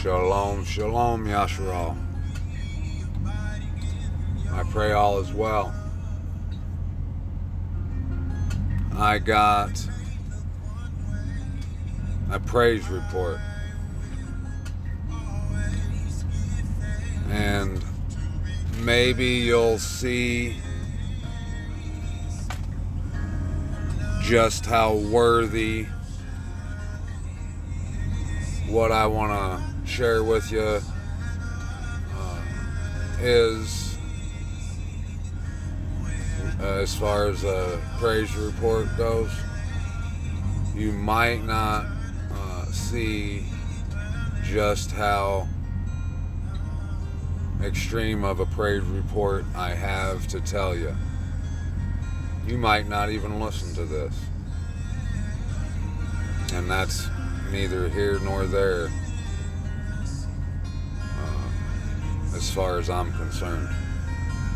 Shalom, shalom, Yasharal. I pray all is well. I got a praise report. And maybe you'll see just how worthy what I want to share with you is, as far as a praise report goes. You might not see just how extreme of a praise report I have to tell you. You might not even listen to this. And that's neither here nor there as far as I'm concerned.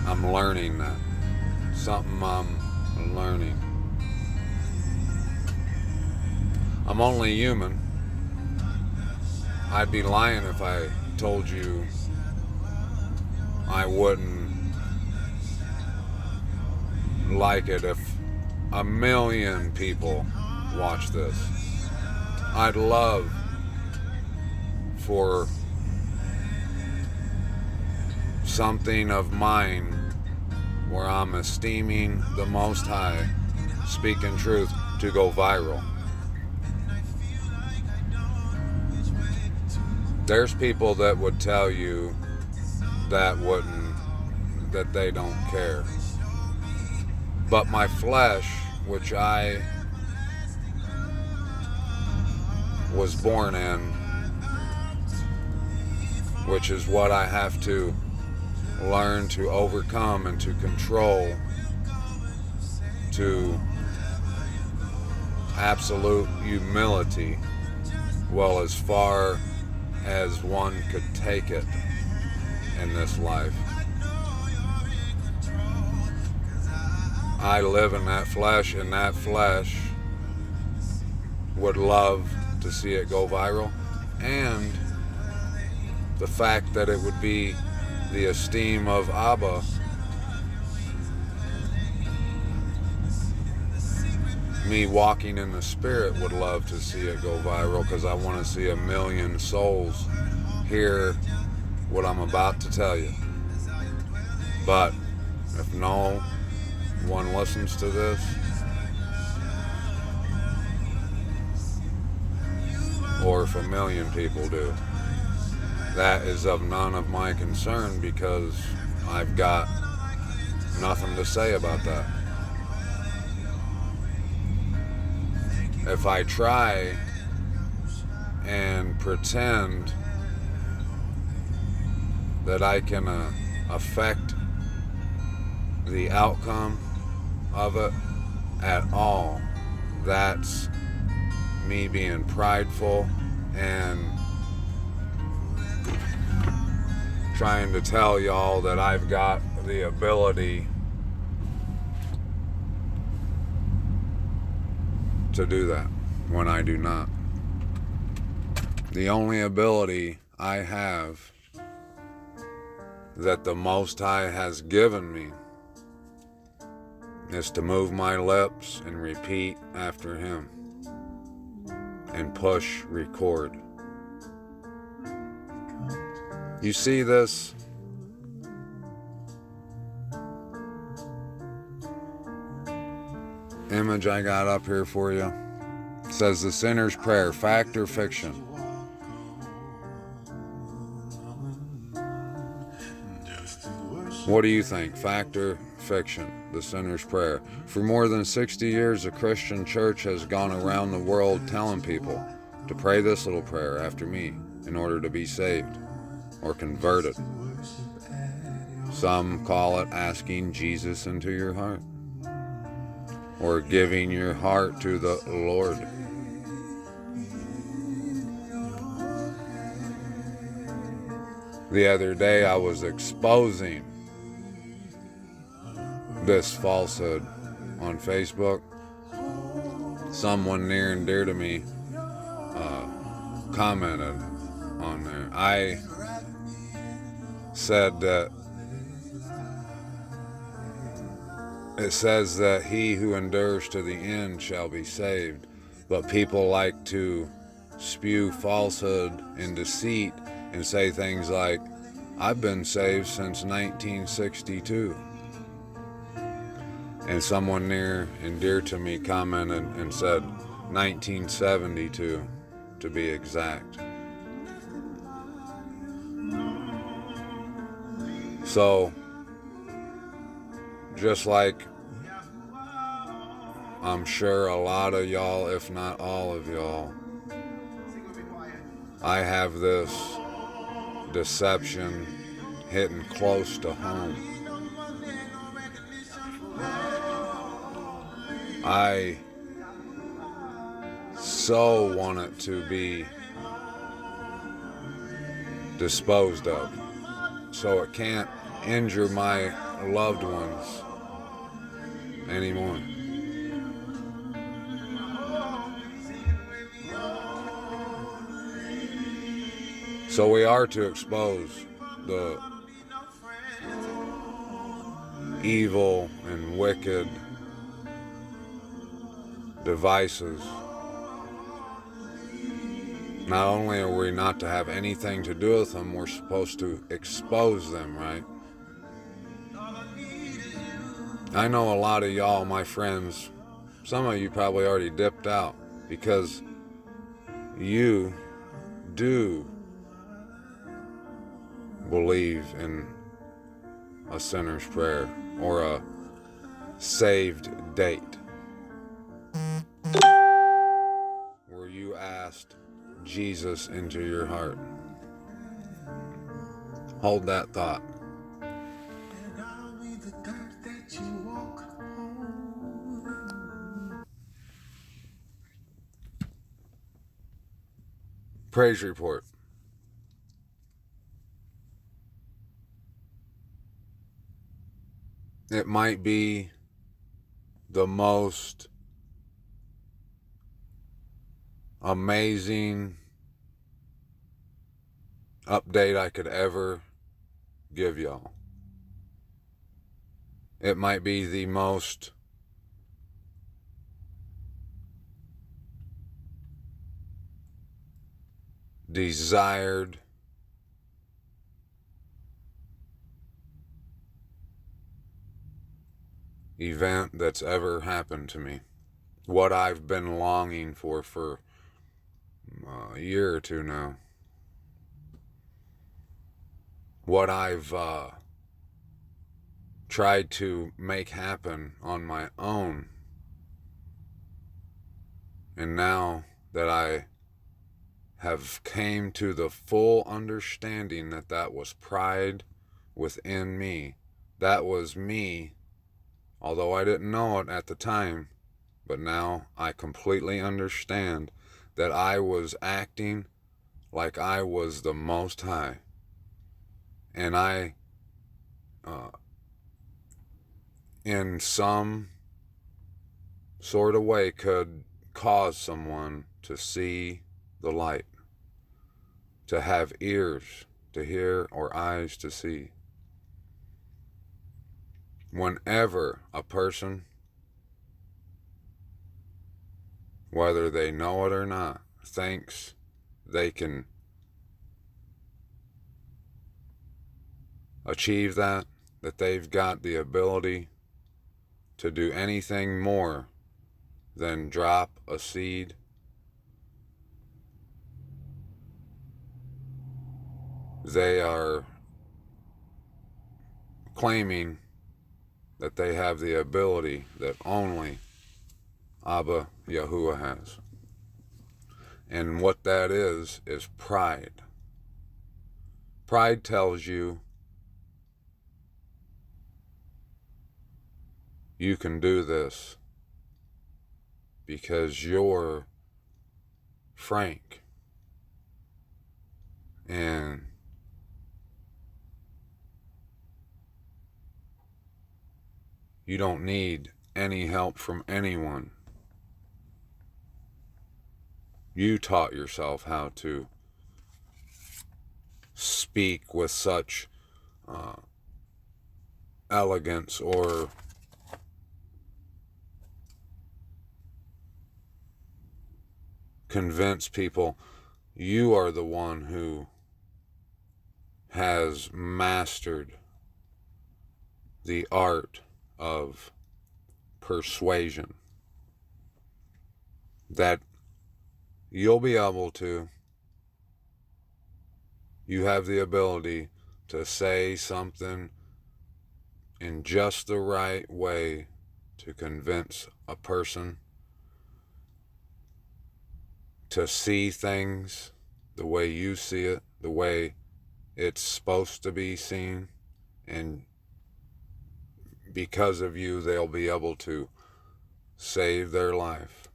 I'm learning that. Something I'm learning. I'm only human. I'd be lying if I told you I wouldn't like it if 1,000,000 people watch this. I'd love for something of mine where I'm esteeming the Most High, speaking truth, to go viral. There's people that would tell you that they don't care. But my flesh, which I was born in, which is what I have to learn to overcome and to control to absolute humility, well, as far as one could take it in this life. I live in that flesh, and that flesh would love to see it go viral, and the fact that it would be the esteem of Abba me walking in the Spirit would love to see it go viral, because I want to see 1,000,000 souls hear what I'm about to tell you. But if no one listens to this, or if 1,000,000 people do, that is of none of my concern, because I've got nothing to say about that. If I try and pretend that I can affect the outcome of it at all, that's me being prideful and trying to tell y'all that I've got the ability to do that, when I do not. The only ability I have that the Most High has given me is to move my lips and repeat after Him and push record. You see this? Image I got up here for you. It says the sinner's prayer, fact or fiction? What do you think, fact or fiction? The sinner's prayer. For more than 60 years, the Christian church has gone around the world telling people to pray this little prayer after me in order to be saved or converted. Some call it asking Jesus into your heart, or giving your heart to the Lord. The other day I was exposing this falsehood on Facebook. Someone near and dear to me commented on there. I said that it says that he who endures to the end shall be saved, but people like to spew falsehood and deceit and say things like, I've been saved since 1962. And someone near and dear to me commented and said 1972 to be exact. So, just like I'm sure a lot of y'all, if not all of y'all, I have this deception hitting close to home. I so want it to be disposed of, so it can't injure my loved ones anymore. So we are to expose the evil and wicked devices. Not only are we not to have anything to do with them, we're supposed to expose them, right? I know a lot of y'all, my friends, some of you probably already dipped out because you do believe in a sinner's prayer or a saved date where you asked Jesus into your heart. Hold that thought. Praise report. It might be the most amazing update I could ever give y'all. It might be the most desired event that's ever happened to me. What I've been longing for a year or two now. What I've tried to make happen on my own. And now that I have came to the full understanding that that was pride within me. That was me, although I didn't know it at the time, but now I completely understand that I was acting like I was the Most High. And I, in some sort of way, could cause someone to see the light, to have ears to hear or eyes to see. Whenever a person, whether they know it or not, thinks they can achieve that they've got the ability to do anything more than drop a seed, they are claiming that they have the ability that only Abba Yahweh has. And what that is pride. Pride tells you you can do this because you're Frank and you don't need any help from anyone. You taught yourself how to speak with such elegance or convince people. You are the one who has mastered the art of persuasion, that you'll be able to, you have the ability to say something in just the right way to convince a person to see things the way you see it, the way it's supposed to be seen, and because of you, they'll be able to save their life.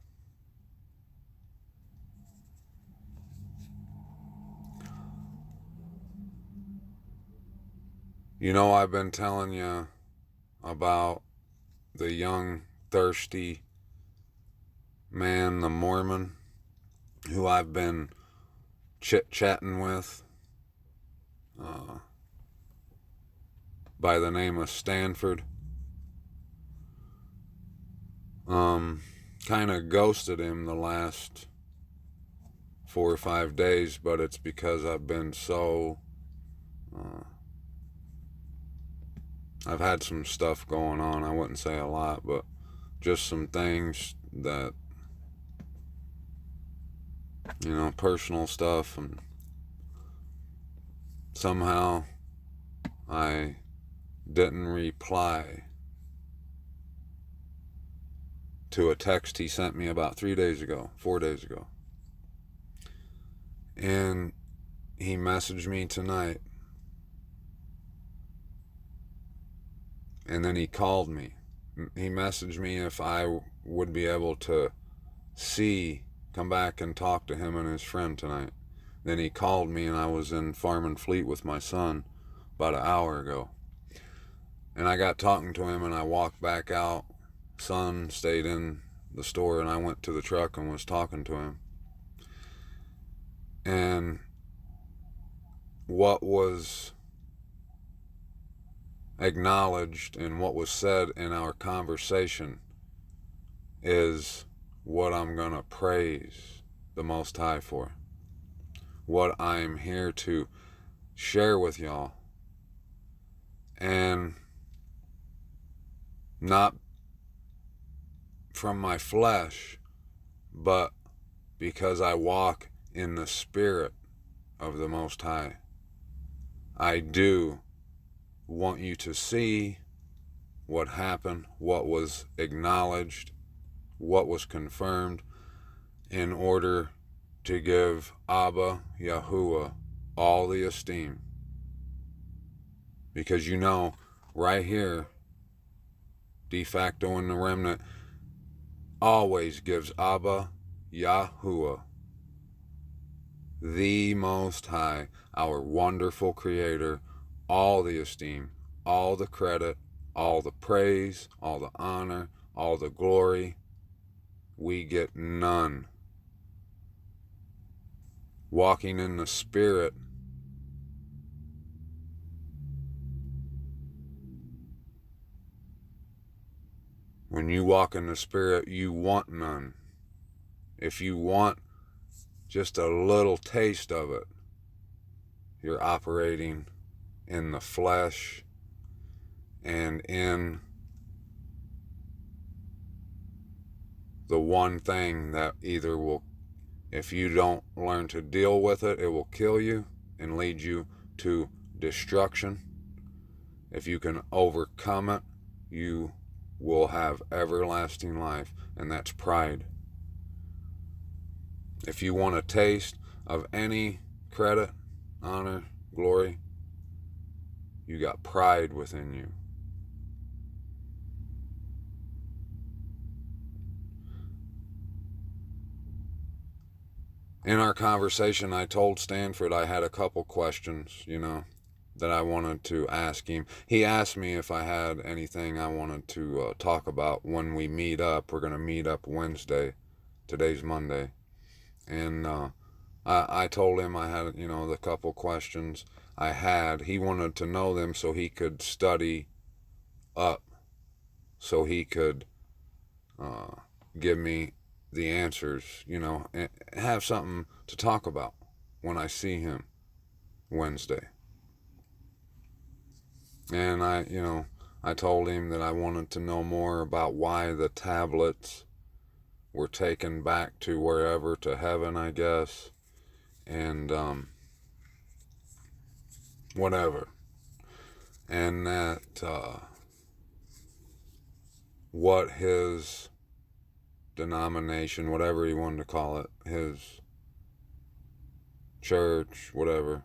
You know, I've been telling you about the young, thirsty man, the Mormon, who I've been chit-chatting with by the name of Stanford. Kind of ghosted him the last 4 or 5 days, but it's because I've been so I've had some stuff going on. I wouldn't say a lot, but just some things that, you know, personal stuff, and somehow I didn't reply to a text he sent me about 4 days ago. And he messaged me tonight. And then he called me. He messaged me if I would be able to come back and talk to him and his friend tonight. Then he called me, and I was in Farm and Fleet with my son about an hour ago. And I got talking to him, and I walked back out. Son stayed in the store, and I went to the truck and was talking to him. And what was acknowledged and what was said in our conversation is what I'm going to praise the Most High for. What I'm here to share with y'all. And not from my flesh, but because I walk in the Spirit of the Most High. I do want you to see what happened, what was acknowledged, what was confirmed, in order to give Abba, Yahweh, all the esteem. Because you know, right here, de facto in the remnant, always gives Abba, Yahuwah, the Most High, our wonderful Creator, all the esteem, all the credit, all the praise, all the honor, all the glory. We get none. Walking in the Spirit when you walk in the Spirit, you want none. If you want just a little taste of it, you're operating in the flesh and in the one thing that either will, if you don't learn to deal with it, it will kill you and lead you to destruction. If you can overcome it, you will have everlasting life, and that's pride. If you want a taste of any credit, honor, glory, you got pride within you. In our conversation, I told Stanford I had a couple questions, you know, that I wanted to ask him. He asked me if I had anything I wanted to talk about when we meet up. We're going to meet up Wednesday. Today's Monday. And I told him I had, the couple questions I had. He wanted to know them so he could study up, so he could give me the answers, and have something to talk about when I see him Wednesday. And I told him that I wanted to know more about why the tablets were taken back to wherever, to heaven, I guess, and whatever. And that what his denomination, whatever he wanted to call it, his church, whatever,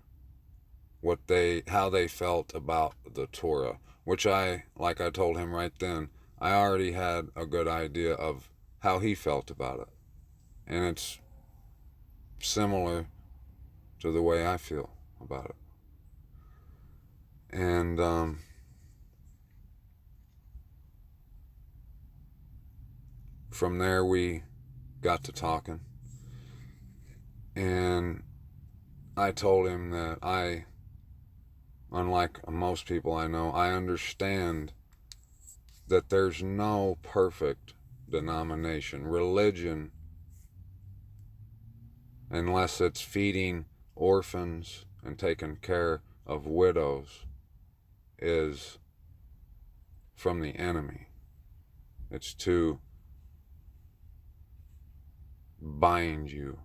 how they felt about the Torah, which like I told him right then, I already had a good idea of how he felt about it. And it's similar to the way I feel about it. And from there we got to talking. And I told him that unlike most people I know, I understand that there's no perfect denomination. Religion, unless it's feeding orphans and taking care of widows, is from the enemy. It's to bind you.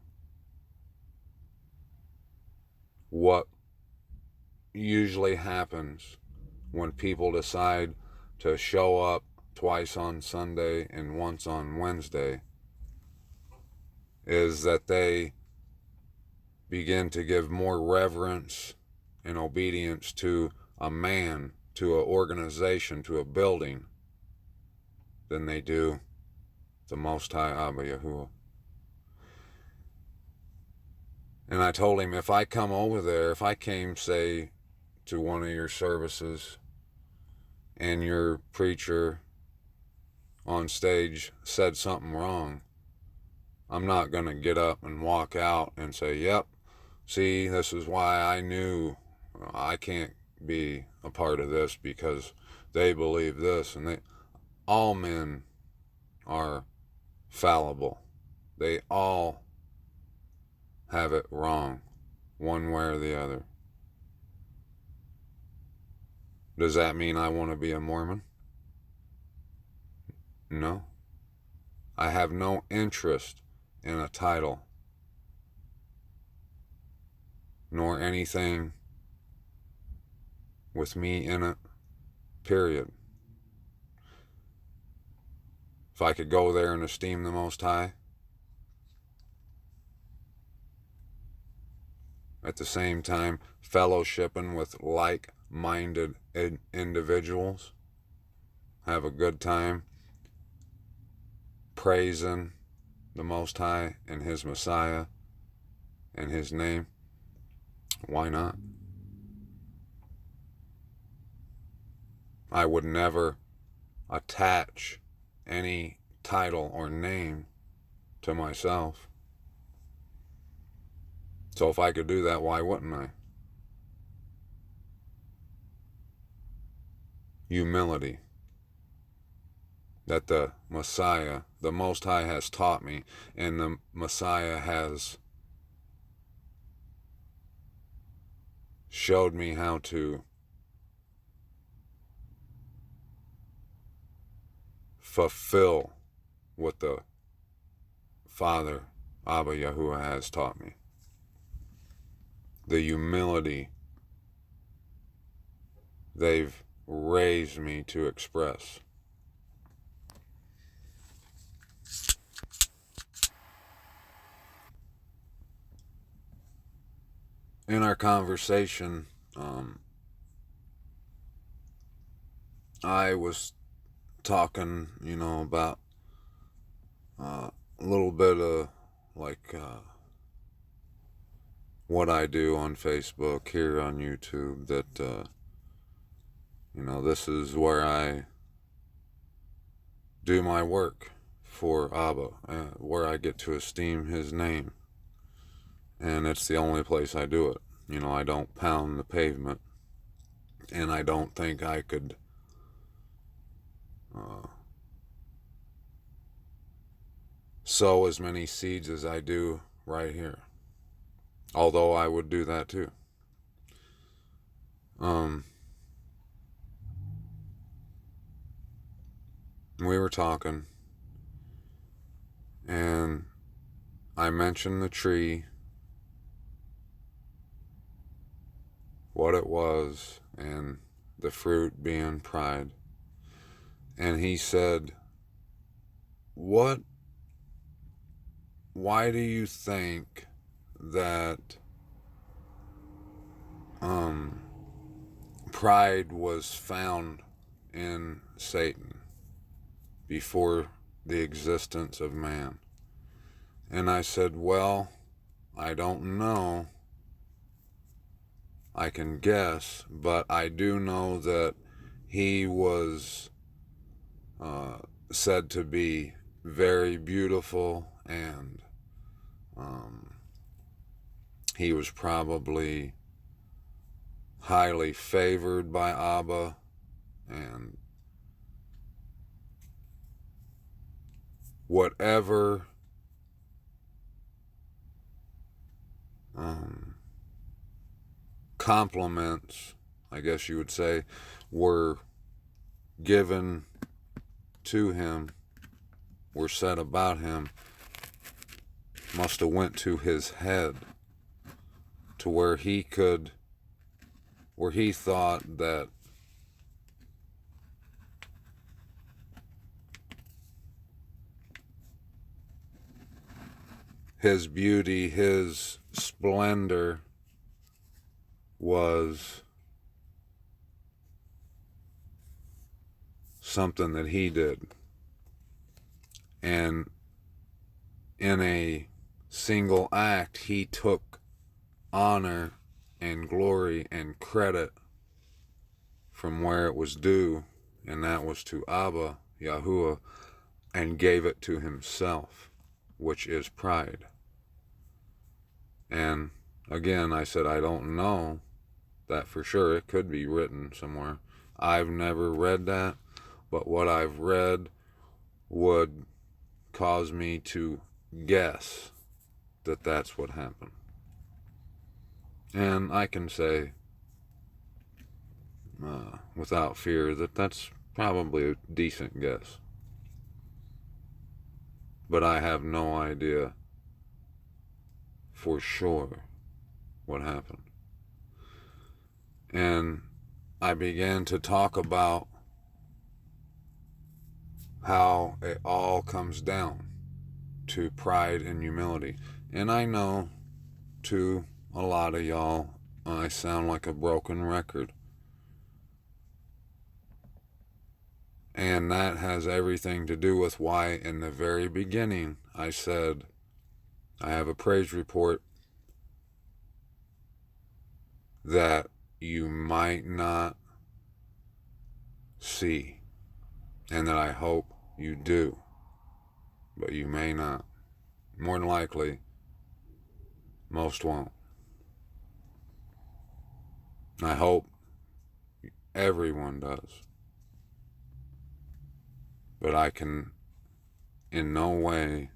What usually happens when people decide to show up twice on Sunday and once on Wednesday is that they begin to give more reverence and obedience to a man, to an organization, to a building, than they do the Most High Abba Yahweh. And I told him, if I come over there, if I came, say, to one of your services and your preacher on stage said something wrong, I'm not going to get up and walk out and say, yep, see, this is why I knew I can't be a part of this because they believe this. And all men are fallible. They all have it wrong, one way or the other. Does that mean I want to be a Mormon? No. I have no interest in a title, nor anything with me in it, period. If I could go there and esteem the Most High, at the same time fellowshipping with like-minded individuals, have a good time, praising the Most High and His Messiah and His name, why not? I would never attach any title or name to myself. So if I could do that, why wouldn't I? Humility. That the Messiah, the Most High, has taught me, and the Messiah has showed me how to fulfill what the Father, Abba Yahuwah, has taught me. The humility they've raised me to express. In our conversation, I was talking, about a little bit of what I do on Facebook, here on YouTube, that this is where I do my work for Abba, where I get to esteem His name. And it's the only place I do it. You know, I don't pound the pavement, and I don't think I could sow as many seeds as I do right here. Although I would do that too. We were talking, and I mentioned the tree, what it was, and the fruit being pride. And he said, why do you think that pride was found in Satan before the existence of man? And I said, well, I don't know. I can guess, but I do know that he was said to be very beautiful, and he was probably highly favored by Abba, and whatever compliments, I guess you would say, were given to him, were said about him, must have went to his head, to where he thought that his beauty, his splendor was something that he did. And in a single act, he took honor and glory and credit from where it was due, and that was to Abba, Yahweh, and gave it to himself, which is pride. And again, I said, I don't know that for sure. It could be written somewhere. I've never read that, but what I've read would cause me to guess that that's what happened. And I can say without fear that that's probably a decent guess. But I have no idea for sure what happened. And I began to talk about how it all comes down to pride and humility. And I know to a lot of y'all, I sound like a broken record. And that has everything to do with why in the very beginning I said I have a praise report that you might not see, and that I hope you do, but you may not. More than likely, most won't. I hope everyone does. But I can in no way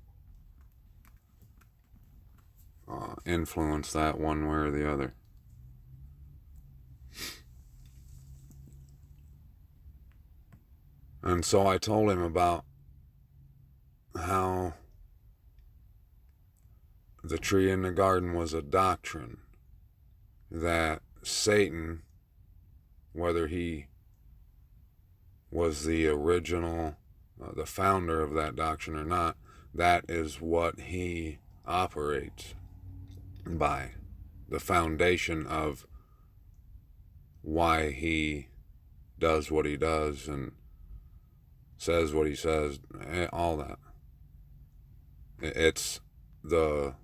influence that one way or the other. And so I told him about how the tree in the garden was a doctrine that Satan, whether he was the original, the founder of that doctrine or not, that is what he operates by. The foundation of why he does what he does and says what he says, all that. It's the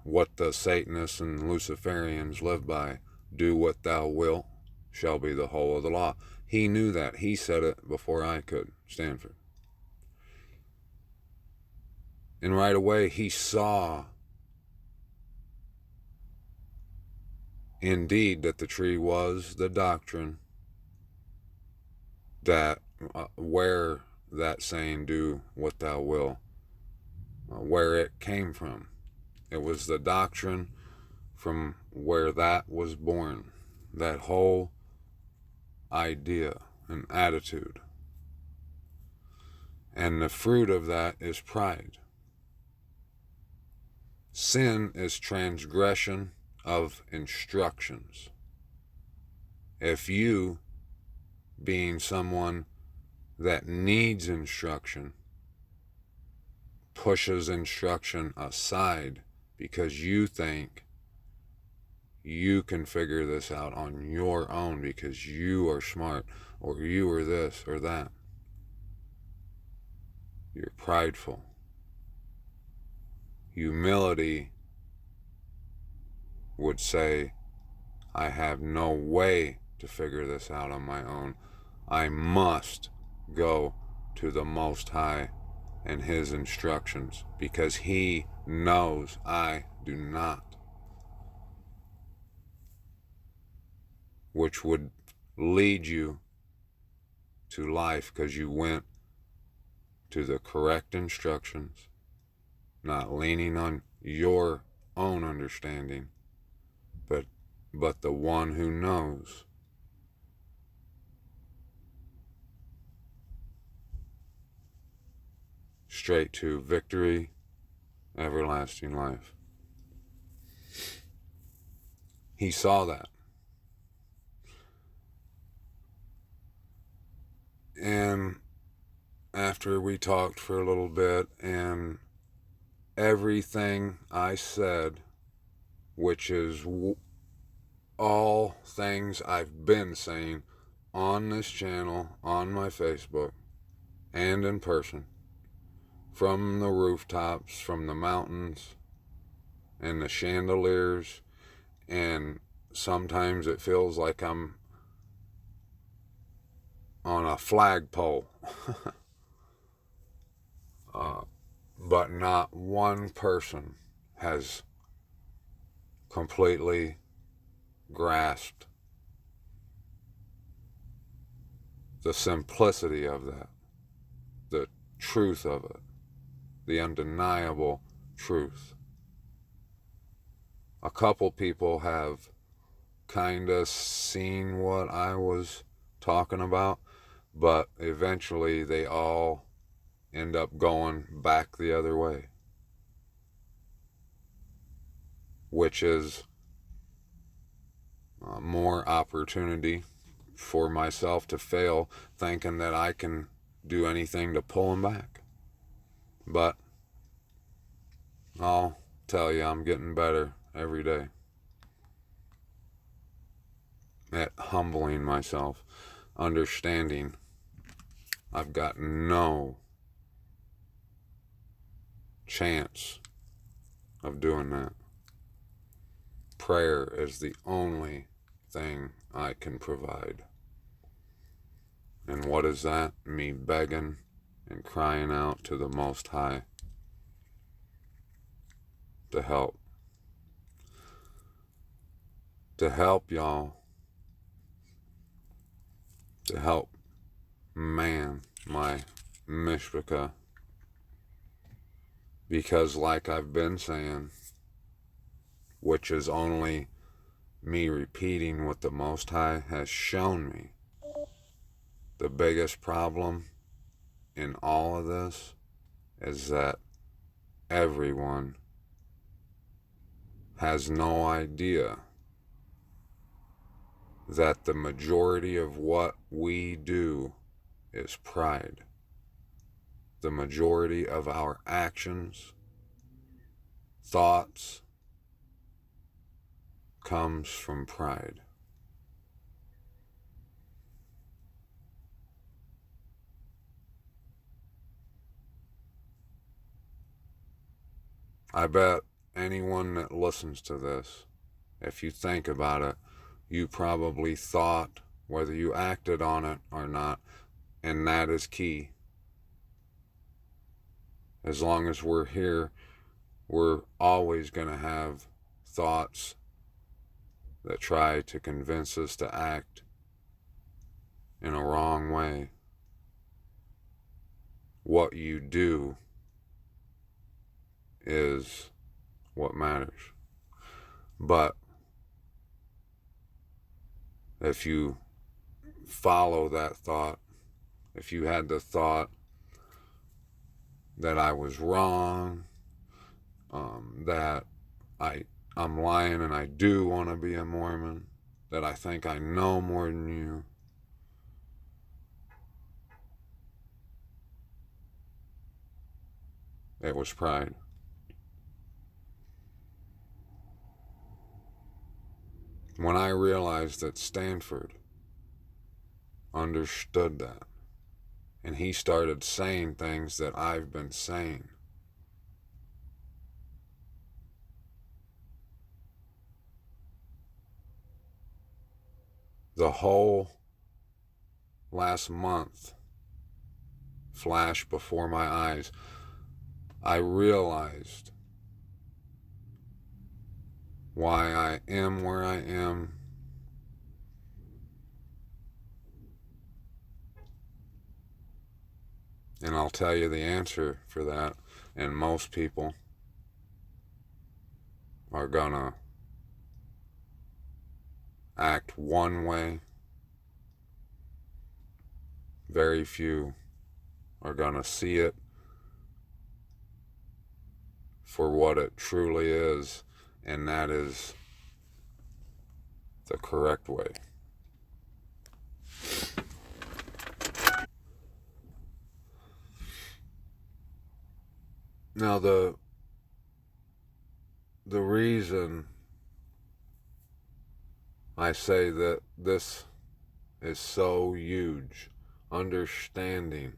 what the Satanists and Luciferians live by. Do what thou wilt shall be the whole of the law. He knew that. He said it before I could, Stanford. And right away he saw indeed that the tree was the doctrine that where that saying, do what thou will, where it came from. It was the doctrine from where that was born, that whole idea and attitude. And the fruit of that is pride. Sin is transgression of instructions. If you, being someone that needs instruction, pushes instruction aside because you think you can figure this out on your own because you are smart, or you are this or that, you're prideful. Humility would say, I have no way to figure this out on my own. I must go to the Most High and His instructions because He knows I do not. Which would lead you to life because you went to the correct instructions, not leaning on your own understanding, but the one who knows. Straight to victory, everlasting life. He saw that. And after we talked for a little bit, and everything I said, which is all things I've been saying on this channel, on my Facebook, and in person, from the rooftops, from the mountains, and the chandeliers, and sometimes it feels like I'm on a flagpole. But not one person has completely grasped the simplicity of that, the truth of it, the undeniable truth. A couple people have kind of seen what I was talking about, but eventually they all end up going back the other way, which is more opportunity for myself to fail, thinking that I can do anything to pull them back. But I'll tell you, I'm getting better every day at humbling myself, understanding I've got no chance of doing that. Prayer is the only thing I can provide. And what is that? Me begging and crying out to the Most High to help. To help y'all. To help man, my mishpachah. Because like I've been saying, which is only me repeating what the Most High has shown me, the biggest problem in all of this is that everyone has no idea that the majority of what we do is pride. The majority of our actions, thoughts, comes from pride. I bet anyone that listens to this, if you think about it, you probably thought, whether you acted on it or not, and that is key. As long as we're here, we're always going to have thoughts that try to convince us to act in a wrong way. What you do is what matters. But if you follow that thought, if you had the thought that I was wrong, that I'm lying and I do want to be a Mormon, that I think I know more than you, it was pride. When I realized that Stanford understood that, and he started saying things that I've been saying, the whole last month flashed before my eyes. I realized why I am where I am, and I'll tell you the answer for that. And most people are gonna act one way. Very few are gonna see it for what it truly is, and that is the correct way. Now, the reason I say that this is so huge, understanding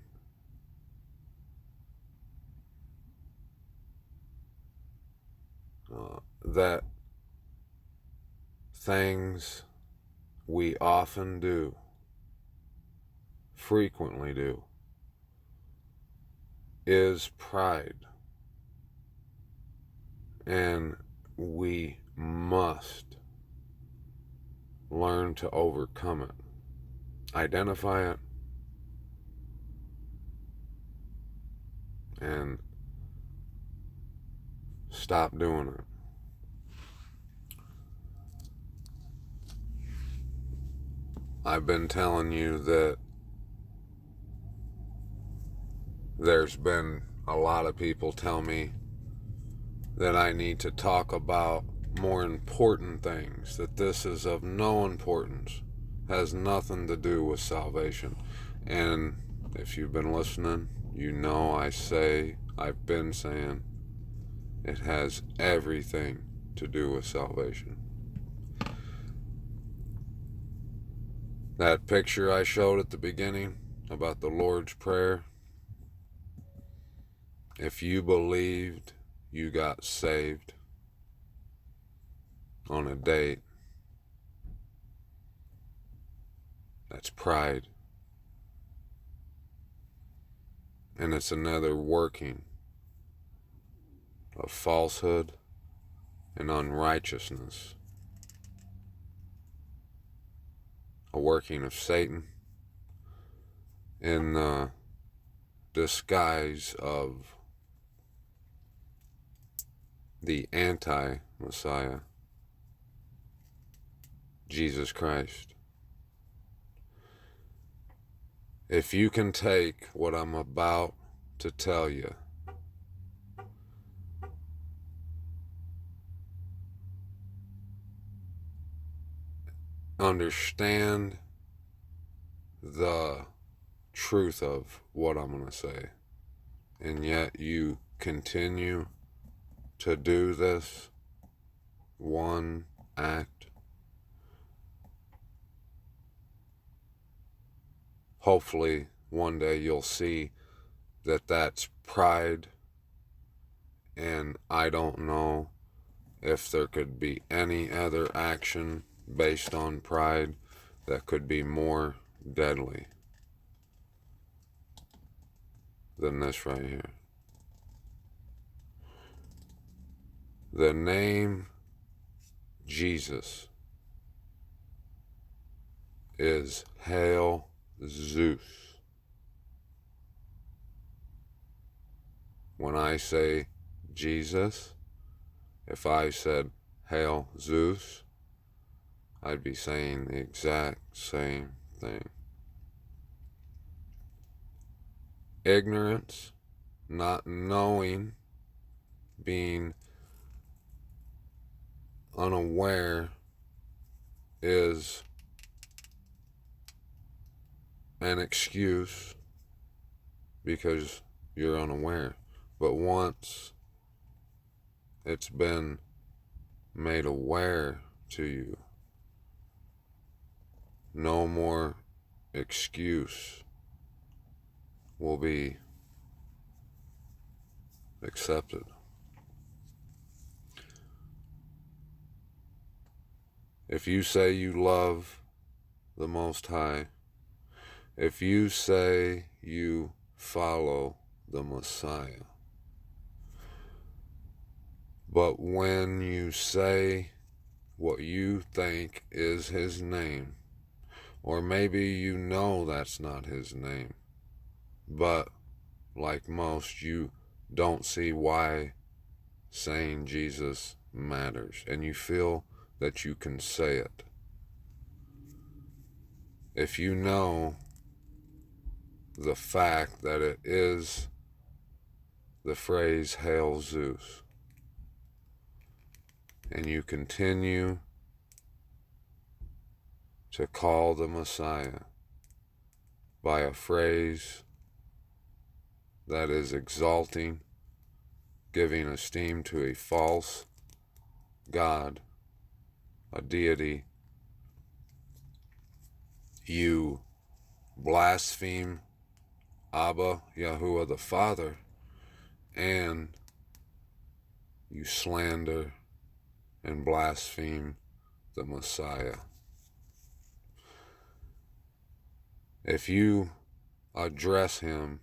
that things we often do, frequently do, is pride. And we must learn to overcome it, identify it, and stop doing it. I've been telling you that there's been a lot of people tell me that I need to talk about more important things, that this is of no importance, has nothing to do with salvation. And if you've been listening, you know I've been saying it has everything to do with salvation. That picture I showed at the beginning about the Lord's Prayer, if you believed you got saved on a date, that's pride. And it's another working of falsehood and unrighteousness. A working of Satan in the disguise of the anti-Messiah, Jesus Christ. If you can take what I'm about to tell you understand the truth of what I'm going to say, and yet you continue to do this one act, hopefully one day you'll see that that's pride, and I don't know if there could be any other action based on pride that could be more deadly than this right here. The name Jesus is Hail Zeus. When I say Jesus, if I said Hail Zeus, I'd be saying the exact same thing. Ignorance, not knowing, being unaware is an excuse because you're unaware. But once it's been made aware to you, no more excuse will be accepted. If you say you love the Most High, if you say you follow the Messiah, but when you say what you think is his name, or maybe you know that's not his name, but like most, you don't see why saying Jesus matters, and you feel that you can say it. If you know the fact that it is the phrase Hail Zeus, and you continue to call the Messiah by a phrase that is exalting, giving esteem to a false God, a deity, you blaspheme Abba, Yahweh the Father, and you slander and blaspheme the Messiah. If you address him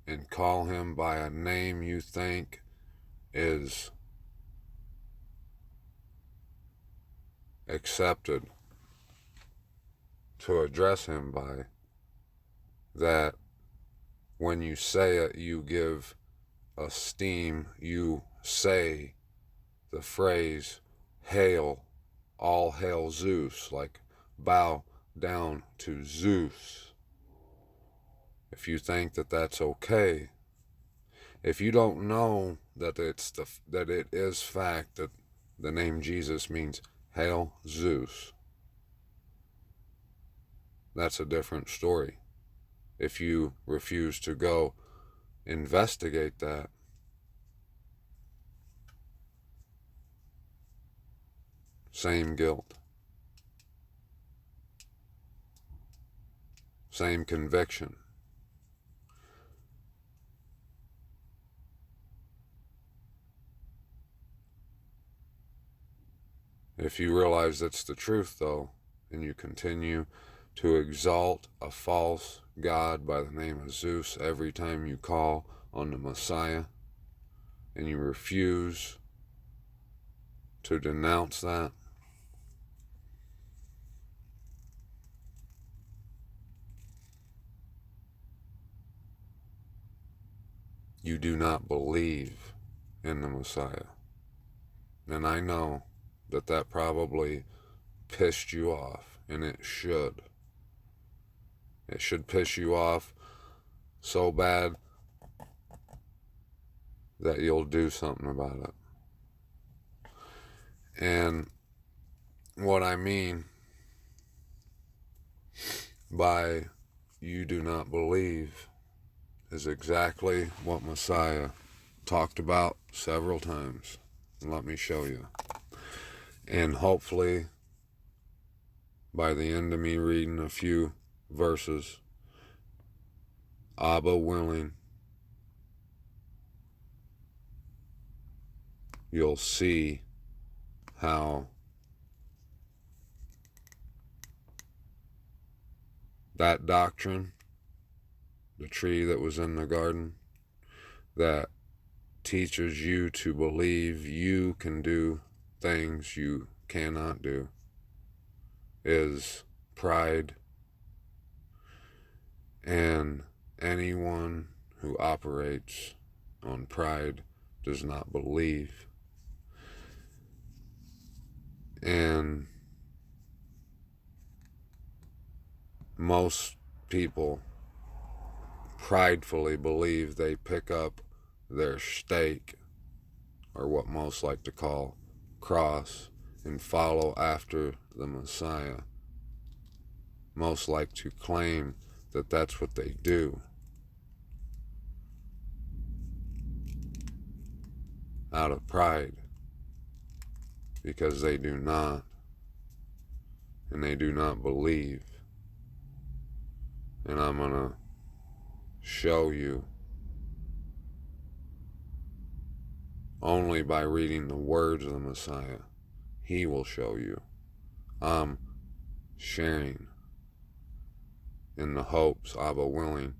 and call him by a name you think is accepted to address him by, that when you say it, you give esteem, you say the phrase, hail, all hail Zeus, like bow down to Zeus. If you think that that's okay, if you don't know that that it is fact that the name Jesus means hail Zeus, that's a different story. If you refuse to go investigate that, same guilt, same conviction. If you realize that's the truth, though, and you continue to exalt a false god by the name of Zeus every time you call on the Messiah, and you refuse to denounce that, you do not believe in the Messiah. And I know that that probably pissed you off, and it should. It should piss you off so bad that you'll do something about it. And what I mean by you do not believe is exactly what Messiah talked about several times. And let me show you. And hopefully, by the end of me reading a few verses, Abba willing, you'll see how that doctrine, the tree that was in the garden, that teaches you to believe you can do things you cannot do is pride, and anyone who operates on pride does not believe. And most people pridefully believe they pick up their stake, or what most like to call cross, and follow after the Messiah. Most like to claim that that's what they do out of pride, because they do not, and they do not believe. And I'm going to show you only by reading the words of the Messiah. He will show you. I'm sharing in the hopes, Abba willing,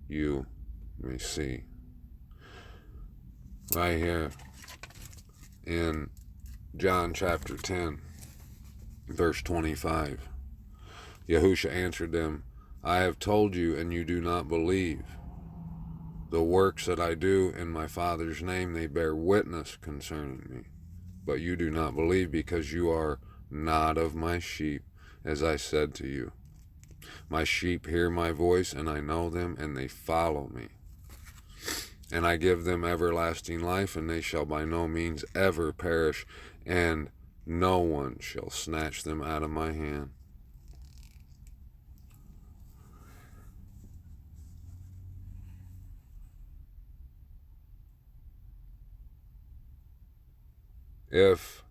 you may see. Right here in John chapter 10, verse 25, Yahusha answered them, I have told you, and you do not believe. The works that I do in my Father's name, they bear witness concerning me. But you do not believe, because you are not of my sheep, as I said to you. My sheep hear my voice, and I know them, and they follow me. And I give them everlasting life, and they shall by no means ever perish, and no one shall snatch them out of my hand. If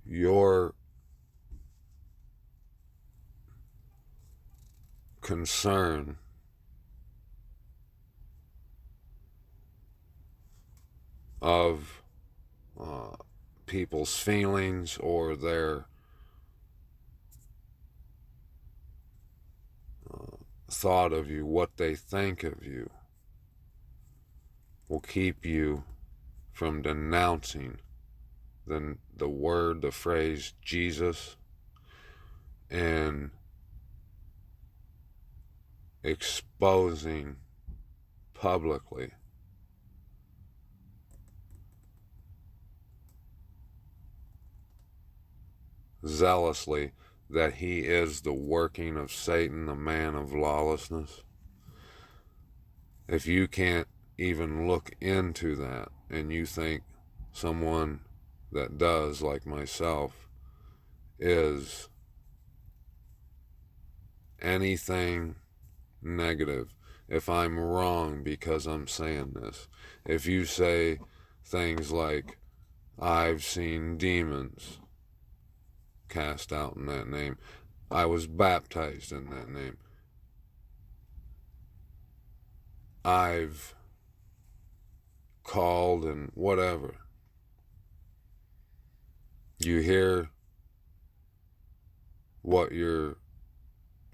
your concern of people's feelings or their thought of you, what they think of you, will keep you from denouncing the word, the phrase Jesus, and exposing publicly zealously that he is the working of Satan, the man of lawlessness. If you can't even look into that, and you think someone that does, like myself, is anything negative, if I'm wrong because I'm saying this, if you say things like, I've seen demons cast out in that name, I was baptized in that name, I've called and whatever, you hear what your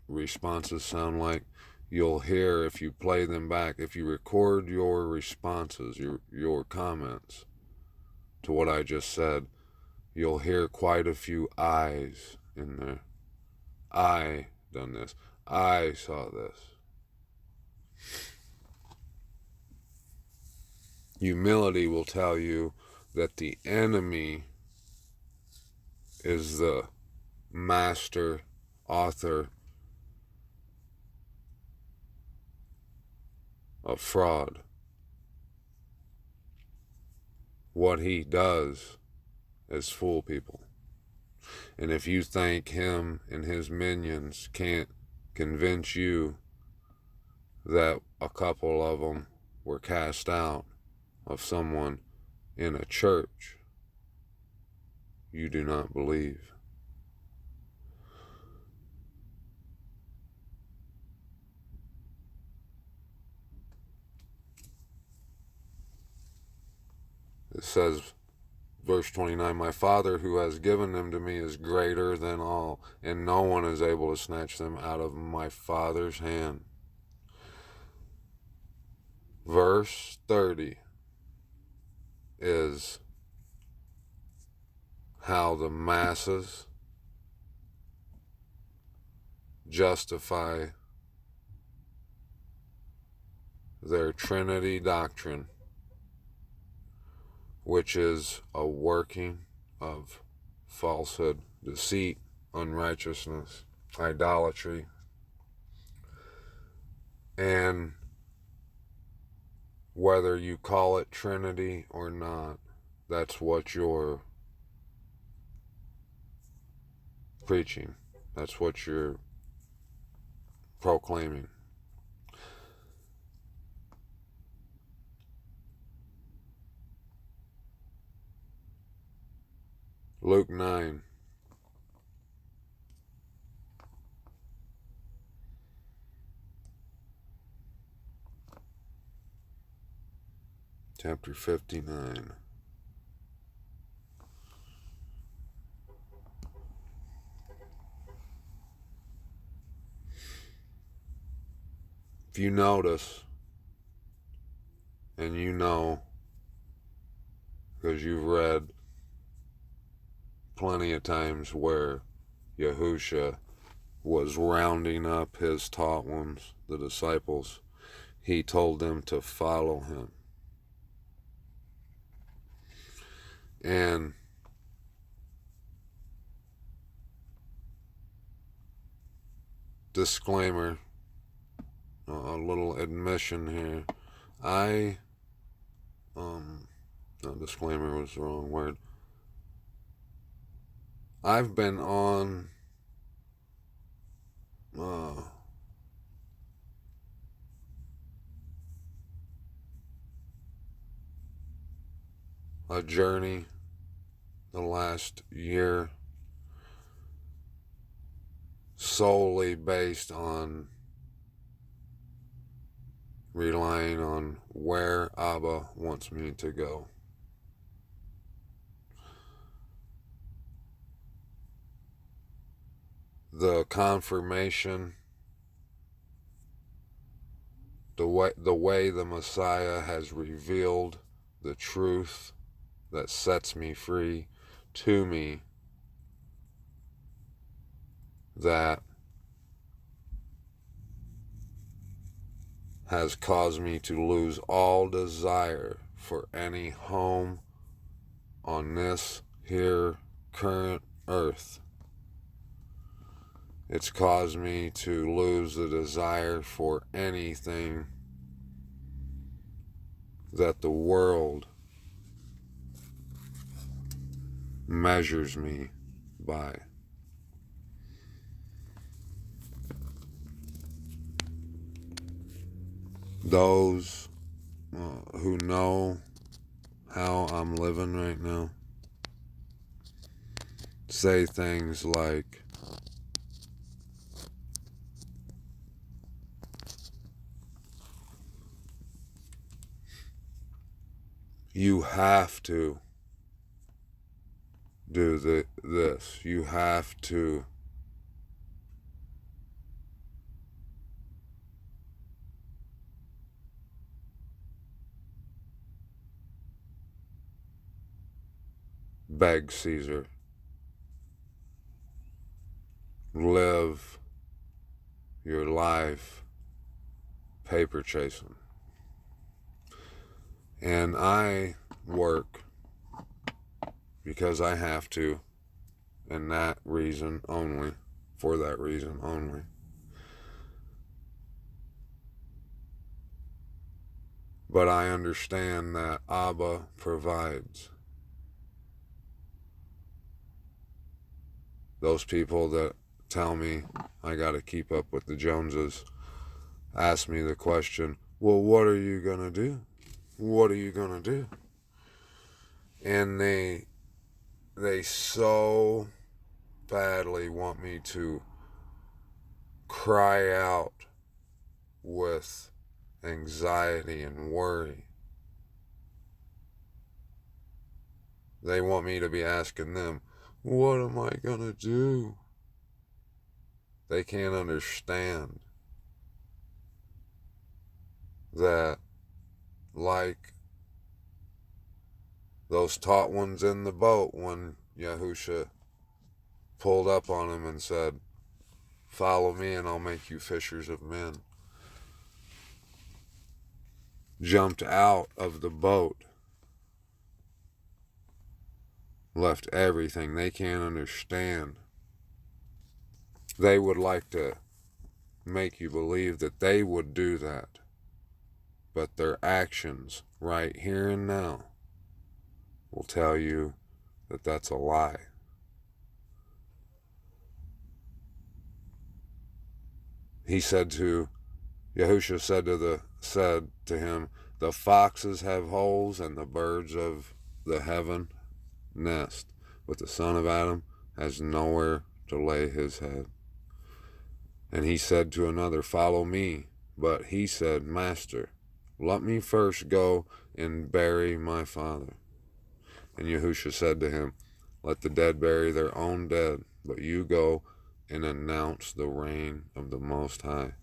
responses sound like. You'll hear, if you play them back, if you record your responses, your comments to what I just said, you'll hear quite a few I's in there. I done this. I saw this. Humility will tell you that the enemy is the master author of fraud. What he does is fool people. And if you think him and his minions can't convince you that a couple of them were cast out of someone in a church, you do not believe. It says verse 29, my Father who has given them to me is greater than all, and no one is able to snatch them out of my Father's hand. Verse 30 is how the masses justify their Trinity doctrine, which is a working of falsehood, deceit, unrighteousness, idolatry, and whether you call it Trinity or not, that's what you're preaching. That's what you're proclaiming. Luke 9. Chapter 59. If you notice, and you know, because you've read plenty of times where Yahusha was rounding up his taught ones, the disciples, he told them to follow him. And disclaimer, a little admission here. No, disclaimer was the wrong word. I've been on a journey the last year solely based on relying on where Abba wants me to go. The confirmation, the way the Messiah has revealed the truth that sets me free to me, that has caused me to lose all desire for any home on this here current earth. It's caused me to lose the desire for anything that the world measures me by. Those who know how I'm living right now say things like, you have to do this. You have to beg Caesar. Live your life paper chasing. And I work because I have to, and that reason only, for that reason only. But I understand that Abba provides. Those people that tell me I gotta keep up with the Joneses ask me the question, well, what are you gonna do? What are you gonna do? And they so badly want me to cry out with anxiety and worry. They want me to be asking them, what am I going to do? They can't understand that, like those taught ones in the boat when Yahusha pulled up on him and said, follow me and I'll make you fishers of men. Jumped out of the boat, left everything. They can't understand. They would like to make you believe that they would do that, but their actions right here and now will tell you that that's a lie. He said to Yahusha said to him, the foxes have holes and the birds of the heaven nest, but the Son of Adam has nowhere to lay his head. And he said to another, follow me. But he said, Master, let me first go and bury my father. And Yahusha said to him, let the dead bury their own dead, but you go and announce the reign of the Most High.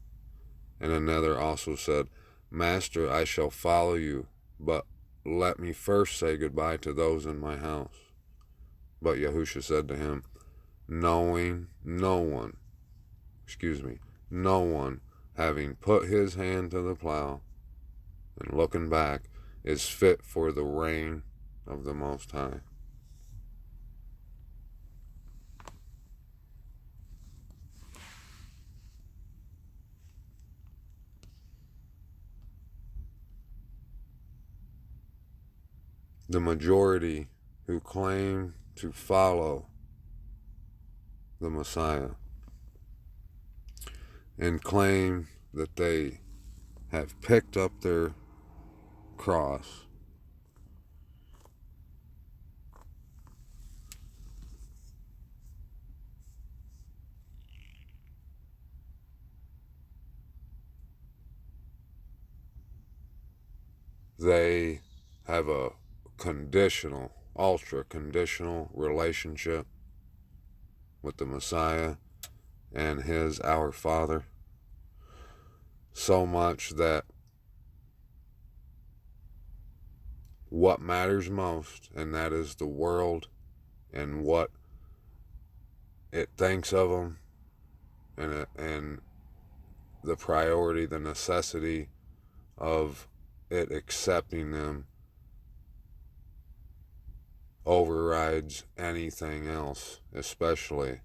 And another also said, Master, I shall follow you, but let me first say goodbye to those in my house. But Yahusha said to him, no one having put his hand to the plow and looking back is fit for the reign of the Most High. The majority who claim to follow the Messiah and claim that they have picked up their cross they have a conditional, ultra conditional relationship with the Messiah and his our Father, so much that what matters most, and that is the world and what it thinks of them, and the priority, the necessity of it accepting them overrides anything else, especially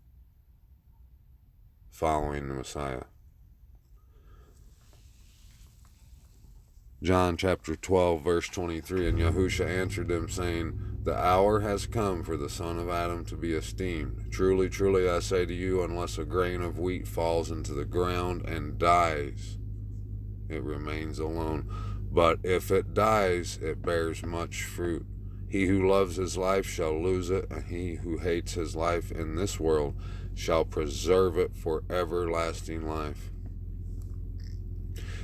following the Messiah. John chapter 12, verse 23, and Yahusha answered them, saying, the hour has come for the Son of Adam to be esteemed. Truly, truly, I say to you, unless a grain of wheat falls into the ground and dies, it remains alone. But if it dies, it bears much fruit. He who loves his life shall lose it, and he who hates his life in this world shall preserve it for everlasting life.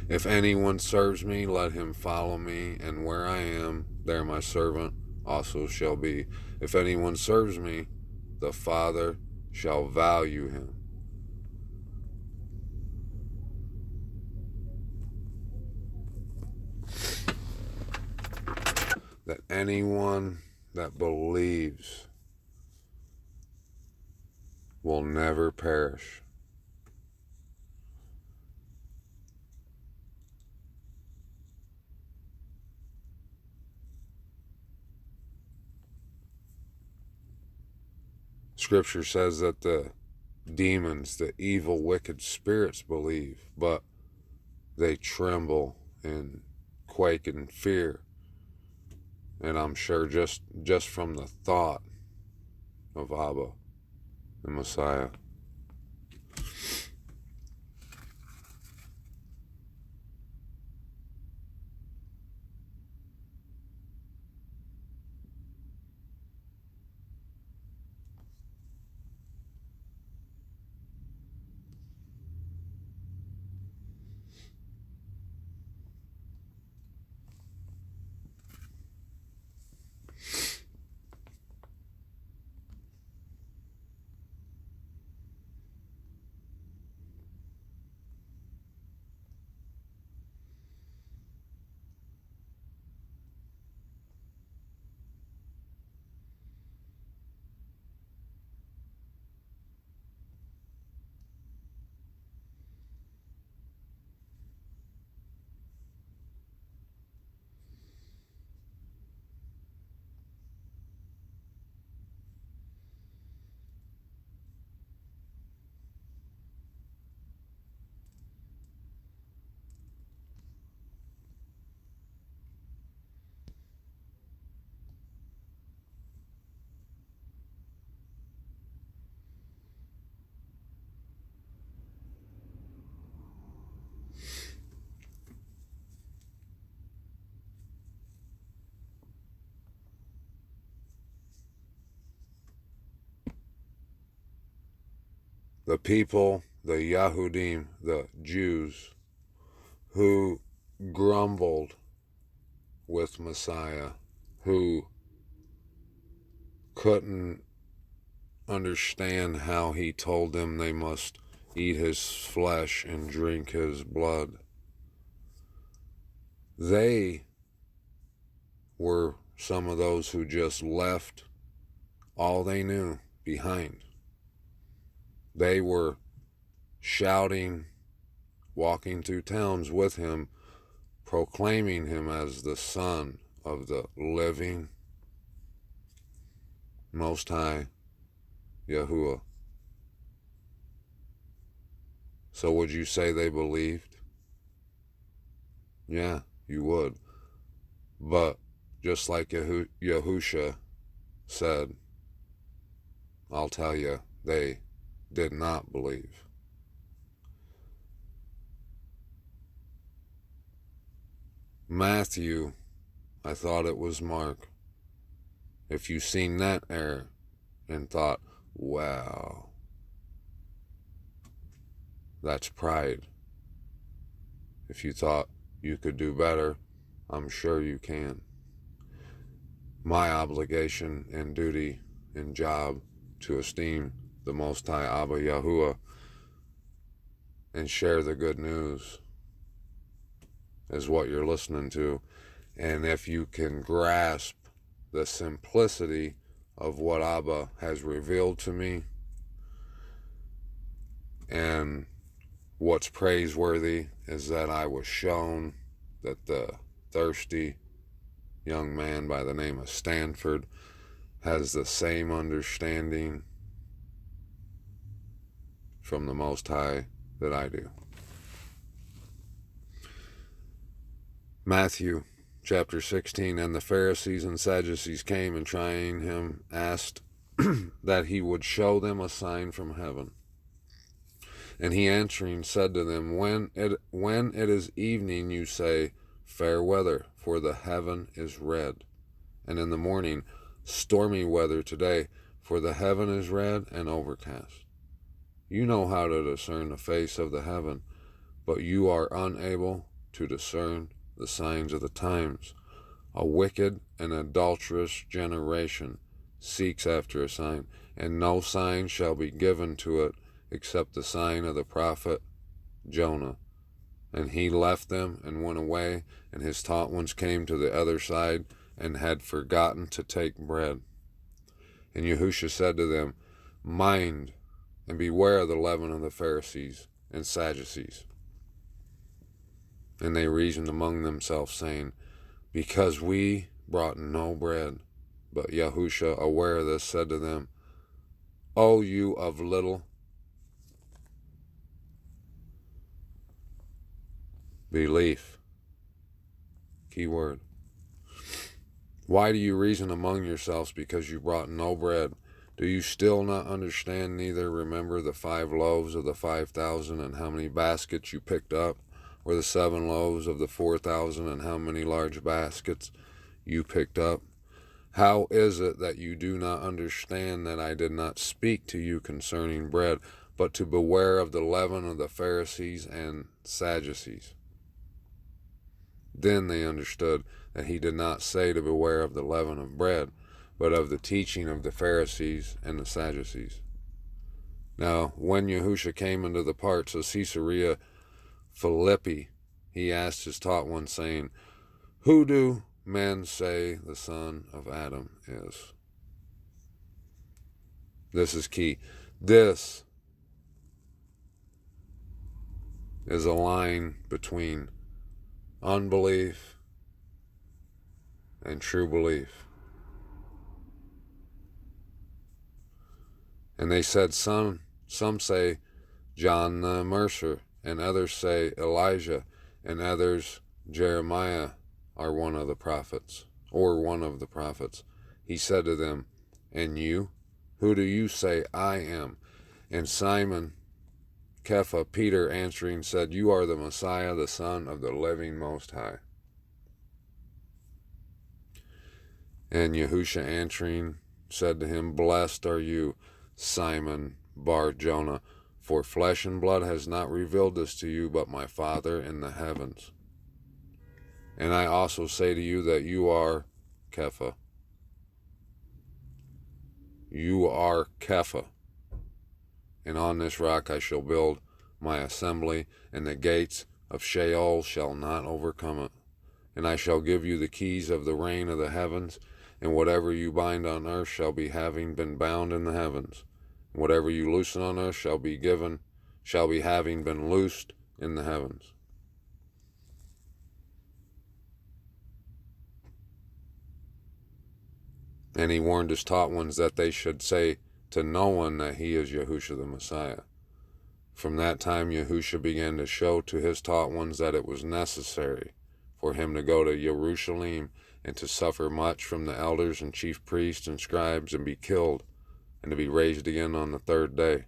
If anyone serves me, let him follow me, and where I am, there my servant also shall be. If anyone serves me, the Father shall value him. That anyone that believes will never perish. Scripture says that the demons, the evil, wicked spirits believe, but they tremble and quake in fear. And I'm sure just from the thought of Abba, the Messiah. the people, the Yahudim, the Jews, who grumbled with Messiah, who couldn't understand how he told them they must eat his flesh and drink his blood. They were some of those who just left all they knew behind. They were shouting, walking through towns with him, proclaiming him as the Son of the living Most High Yahweh. So would you say they believed? Yeah, you would. But just like Yahusha said, I'll tell you, they did not believe. Matthew, I thought it was Mark. If you seen that error and thought, wow, that's pride. If you thought you could do better, I'm sure you can. My obligation and duty and job to esteem the Most High Abba Yahuwah and share the good news is what you're listening to. And if you can grasp the simplicity of what Abba has revealed to me, and what's praiseworthy is that I was shown that the thirsty young man by the name of Stanford has the same understanding from the Most High that I do. Matthew chapter 16, and the Pharisees and Sadducees came and trying him asked that he would show them a sign from heaven. And he answering said to them, when it is evening, you say, fair weather, for the heaven is red. And in the morning, stormy weather today, for the heaven is red and overcast. You know how to discern the face of the heaven, but you are unable to discern the signs of the times. A wicked and adulterous generation seeks after a sign, and no sign shall be given to it except the sign of the prophet Jonah. And he left them and went away, and his taught ones came to the other side and had forgotten to take bread. And Yahusha said to them, mind and beware of the leaven of the Pharisees and Sadducees. And they reasoned among themselves, saying, because we brought no bread. But Yahusha, aware of this, said to them, O you of little belief. Key word. Why do you reason among yourselves because you brought no bread? Do you still not understand, neither remember the 5 loaves of the 5,000 and how many baskets you picked up, or the 7 loaves of the 4,000 and how many large baskets you picked up? How is it that you do not understand that I did not speak to you concerning bread, but to beware of the leaven of the Pharisees and Sadducees? Then they understood that he did not say to beware of the leaven of bread, but of the teaching of the Pharisees and the Sadducees. Now, when Yahusha came into the parts of Caesarea Philippi, he asked his taught ones, saying, who do men say the son of Adam is? This is key. This is a line between unbelief and true belief. And they said, some say John the Immerser, and others say Elijah, and others Jeremiah are one of the prophets, or one of the prophets. He said to them, and you, who do you say I am? And Simon Kepha, Peter, answering, said, you are the Messiah, the Son of the living Most High. And Yahusha answering said to him, blessed are you, Simon Bar Jonah, For flesh and blood has not revealed this to you, but my Father in the heavens. And I also say to you that you are Kepha. You are Kepha. And on this rock I shall build my assembly, and the gates of Sheol shall not overcome it. And I shall give you the keys of the reign of the heavens, and whatever you bind on earth shall be having been bound in the heavens. And whatever you loosen on earth shall be having been loosed in the heavens. And he warned his taught ones that they should say to no one that he is Yahusha the Messiah. From that time Yahusha began to show to his taught ones that it was necessary for him to go to Jerusalem and to suffer much from the elders and chief priests and scribes and be killed, and to be raised again on the third day.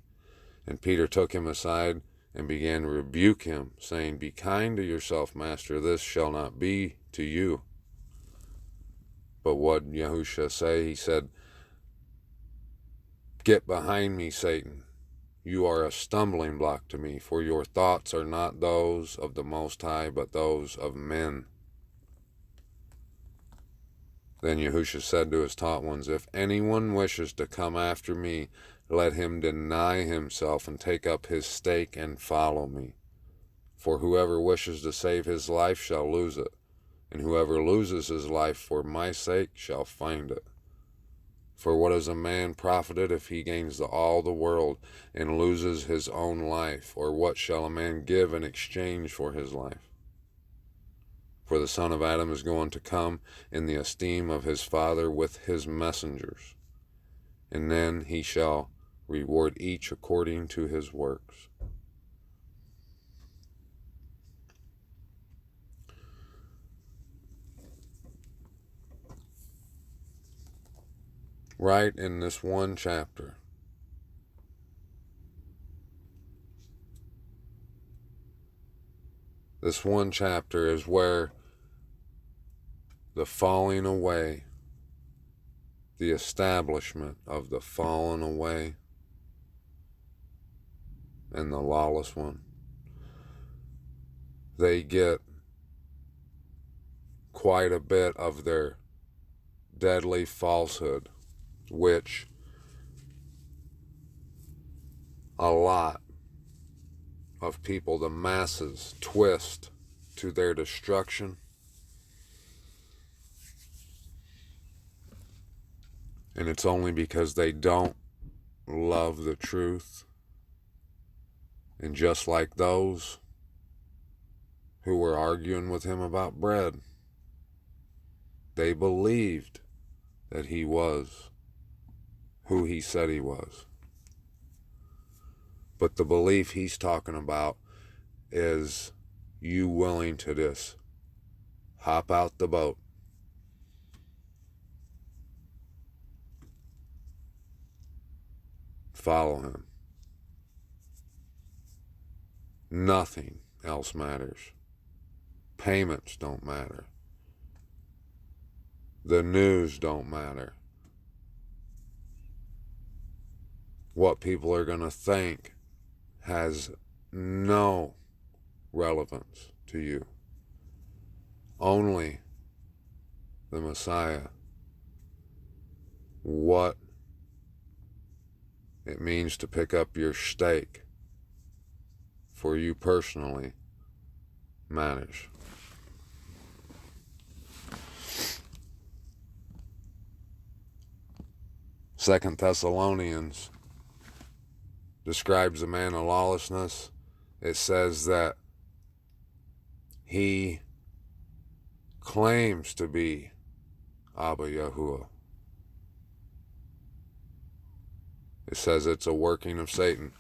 And Peter took him aside and began to rebuke him, saying, Be kind to yourself, Master, this shall not be to you. But what did Yahusha say? He said, Get behind me, Satan. You are a stumbling block to me, for your thoughts are not those of the Most High, but those of men. Then Yahusha said to his taught ones, If anyone wishes to come after me, let him deny himself and take up his stake and follow me. For whoever wishes to save his life shall lose it, and whoever loses his life for my sake shall find it. For what is a man profited if he gains all the world and loses his own life? Or what shall a man give in exchange for his life? For the Son of Adam is going to come in the esteem of his Father with his messengers, and then he shall reward each according to his works. Right in this one chapter, this one chapter is where the falling away, the establishment of the fallen away and the lawless one, they get quite a bit of their deadly falsehood, which a lot of people, the masses, twist to their destruction. And it's only because they don't love the truth. And just like those who were arguing with him about bread, they believed that he was who he said he was. But the belief he's talking about is you willing to just hop out the boat, follow him. Nothing else matters. Payments don't matter. The news don't matter. What people are going to think has no relevance to you. Only the Messiah. What it means to pick up your stake for you personally matters. Second Thessalonians describes a man of lawlessness. It says that he claims to be Abba Yahweh. It says it's a working of Satan.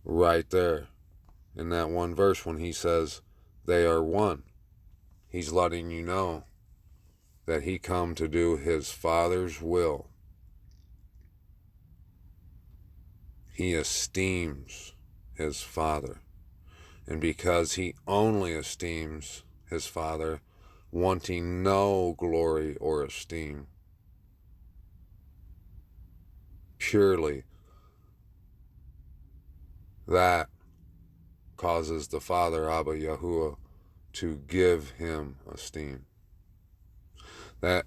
Right there in that one verse when he says they are one, he's letting you know that he come to do his Father's will. He esteems his Father. And because he only esteems his Father, wanting no glory or esteem, purely that causes the Father, Abba Yahuwah, to give him esteem. That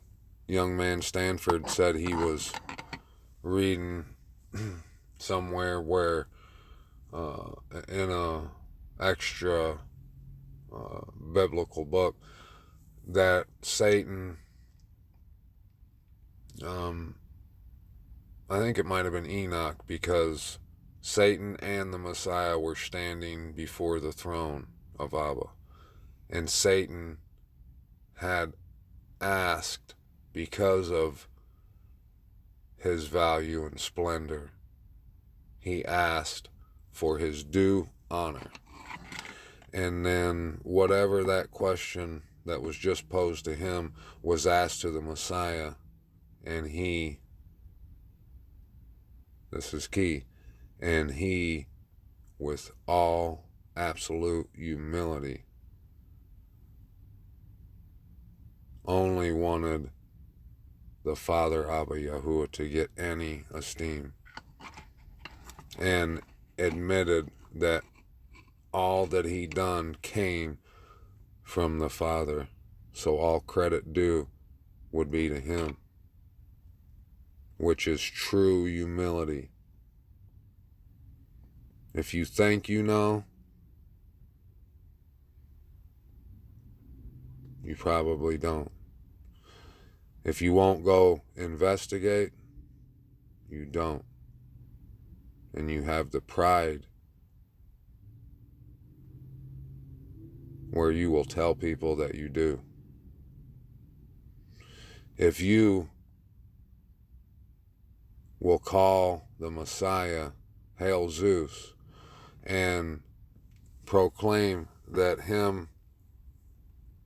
young man Stanford said he was reading somewhere where in a extra biblical book that Satan, I think it might have been Enoch, because Satan and the Messiah were standing before the throne of Abba, and Satan had asked, because of his value and splendor, he asked for his due honor. And then whatever that question that was just posed to him was asked to the Messiah, and he, this is key, and he, with all absolute humility, only wanted the Father, Abba Yahuwah, to get any esteem, and admitted that all that he done came from the Father, so all credit due would be to him, which is true humility. If you think you know, you probably don't. If you won't go investigate, you don't. And you have the pride where you will tell people that you do. If you will call the Messiah Hail Zeus and proclaim that him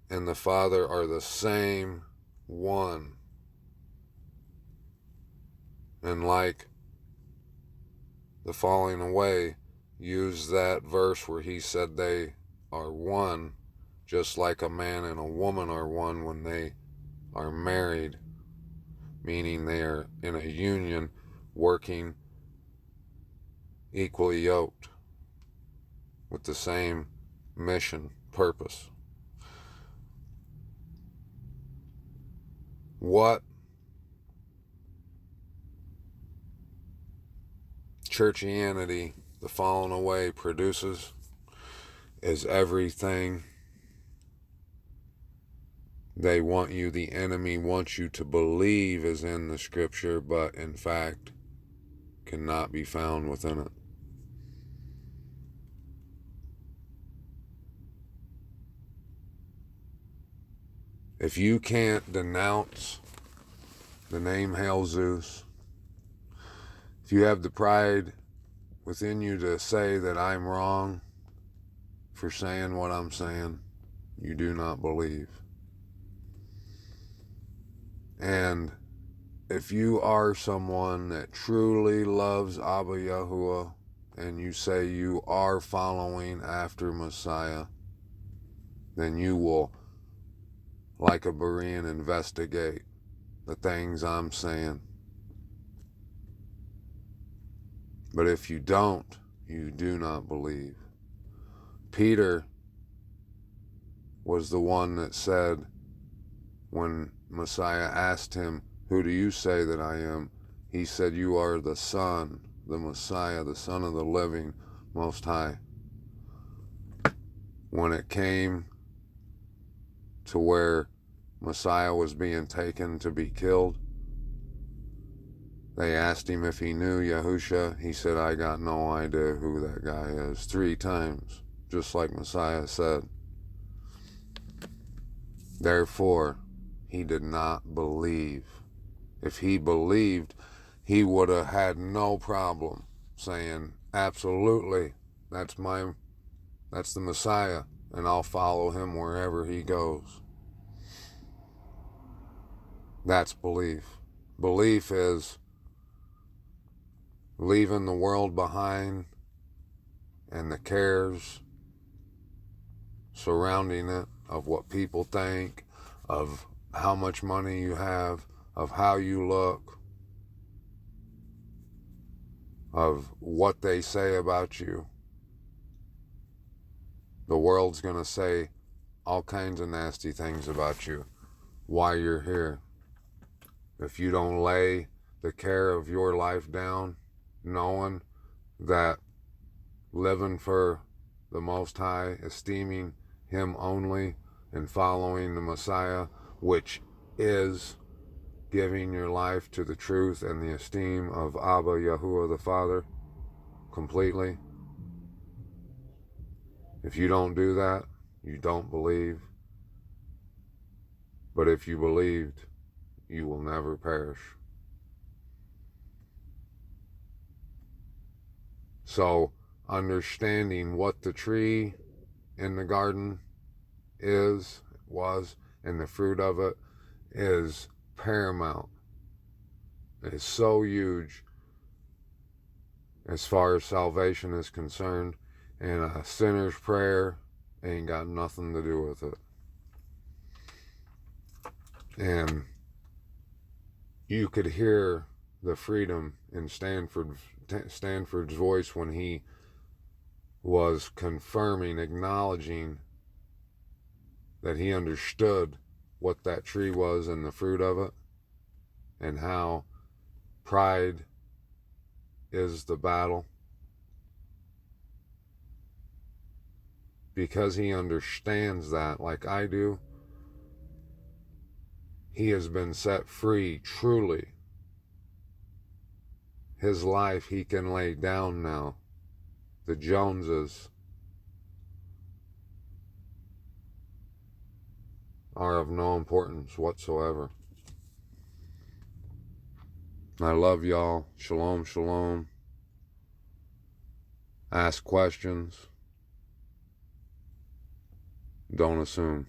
and the Father are the same one, and like the falling away, use that verse where he said they are one, just like a man and a woman are one when they are married, meaning they are in a union working equally yoked with the same mission, purpose. What churchianity, the fallen away, produces is everything they want you, the enemy wants you to believe is in the scripture, but in fact cannot be found within it. If you can't denounce the name Hail Zeus, if you have the pride within you to say that I'm wrong for saying what I'm saying, you do not believe. And if you are someone that truly loves Abba Yahuwah, and you say you are following after Messiah, then you will, like a Berean, investigate the things I'm saying. But if you don't, you do not believe. Peter was the one that said, when Messiah asked him, "Who do you say that I am?" He said, "You are the Son, the Messiah, the Son of the living Most High." When it came to where Messiah was being taken to be killed, they asked him if he knew Yahusha. He said, "I got no idea who that guy is," 3 times, just like Messiah said. Therefore, he did not believe. If he believed, he would have had no problem saying, "Absolutely, that's the Messiah, and I'll follow him wherever he goes." That's belief. Belief is leaving the world behind and the cares surrounding it, of what people think, of how much money you have, of how you look, of what they say about you, The world's going to say all kinds of nasty things about you while you're here. If you don't lay the care of your life down, knowing that living for the Most High, esteeming Him only, and following the Messiah, which is giving your life to the truth and the esteem of Abba, Yahweh the Father, completely. If you don't do that, you don't believe. But if you believed, you will never perish. So, understanding what the tree in the garden was, and the fruit of it is paramount. It is so huge as far as salvation is concerned, and a sinner's prayer ain't got nothing to do with it. And you could hear the freedom in Stanford's voice when he was confirming, acknowledging that he understood what that tree was and the fruit of it, and how pride is the battle. Because he understands that, like I do, he has been set free, truly. His life he can lay down now. The Joneses are of no importance whatsoever. I love y'all. Shalom, shalom. Ask questions. Don't assume.